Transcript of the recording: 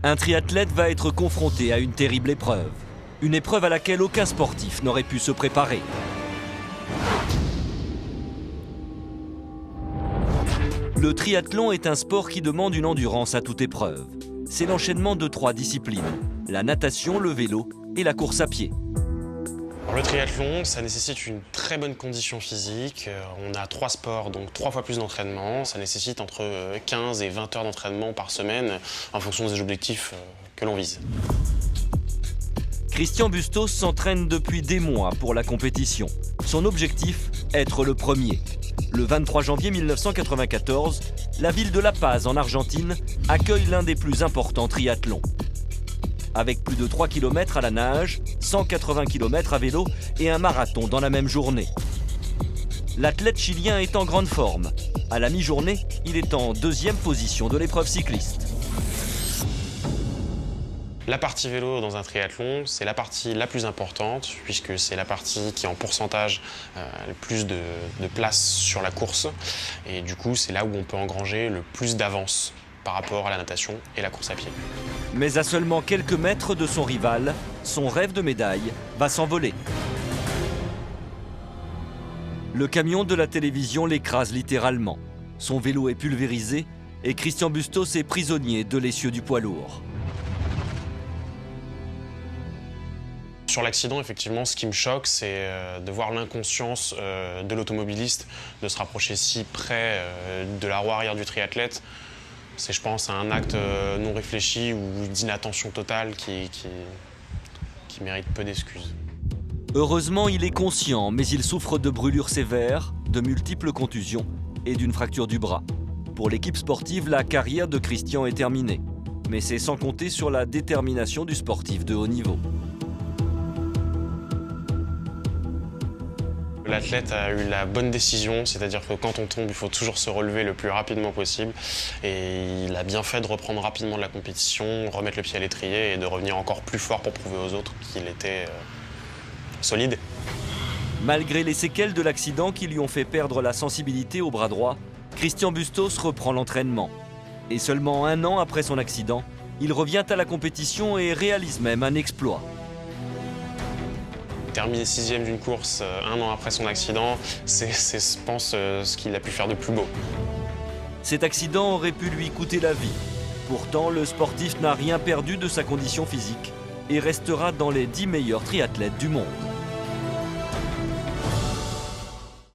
Un triathlète va être confronté à une terrible épreuve. Une épreuve à laquelle aucun sportif n'aurait pu se préparer. Le triathlon est un sport qui demande une endurance à toute épreuve. C'est l'enchaînement de 3 disciplines, la natation, le vélo et la course à pied. Le triathlon, ça nécessite une très bonne condition physique. On a 3 sports, donc 3 fois plus d'entraînement. Ça nécessite entre 15 et 20 heures d'entraînement par semaine en fonction des objectifs que l'on vise. Christian Bustos s'entraîne depuis des mois pour la compétition. Son objectif, être le premier. Le 23 janvier 1994, la ville de La Paz en Argentine accueille l'un des plus importants triathlons. Avec plus de 3 km à la nage, 180 km à vélo et un marathon dans la même journée. L'athlète chilien est en grande forme. À la mi-journée, il est en 2e position de l'épreuve cycliste. La partie vélo dans un triathlon, c'est la partie la plus importante puisque c'est la partie qui en pourcentage a le plus de place sur la course. Et du coup, c'est là où on peut engranger le plus d'avance par rapport à la natation et la course à pied. Mais à seulement quelques mètres de son rival, son rêve de médaille va s'envoler. Le camion de la télévision l'écrase littéralement. Son vélo est pulvérisé et Christian Bustos est prisonnier de l'essieu du poids lourd. Sur l'accident, effectivement, ce qui me choque, c'est de voir l'inconscience de l'automobiliste, de se rapprocher si près de la roue arrière du triathlète. C'est, je pense, un acte non réfléchi ou d'inattention totale qui mérite peu d'excuses. Heureusement, il est conscient, mais il souffre de brûlures sévères, de multiples contusions et d'une fracture du bras. Pour l'équipe sportive, la carrière de Christian est terminée. Mais c'est sans compter sur la détermination du sportif de haut niveau. L'athlète a eu la bonne décision, c'est-à-dire que quand on tombe, il faut toujours se relever le plus rapidement possible. Et il a bien fait de reprendre rapidement de la compétition, remettre le pied à l'étrier et de revenir encore plus fort pour prouver aux autres qu'il était solide. Malgré les séquelles de l'accident qui lui ont fait perdre la sensibilité au bras droit, Christian Bustos reprend l'entraînement. Et seulement 1 an après son accident, il revient à la compétition et réalise même un exploit. Terminer 6e d'une course 1 an après son accident, c'est je pense, ce qu'il a pu faire de plus beau. Cet accident aurait pu lui coûter la vie. Pourtant, le sportif n'a rien perdu de sa condition physique et restera dans les 10 meilleurs triathlètes du monde.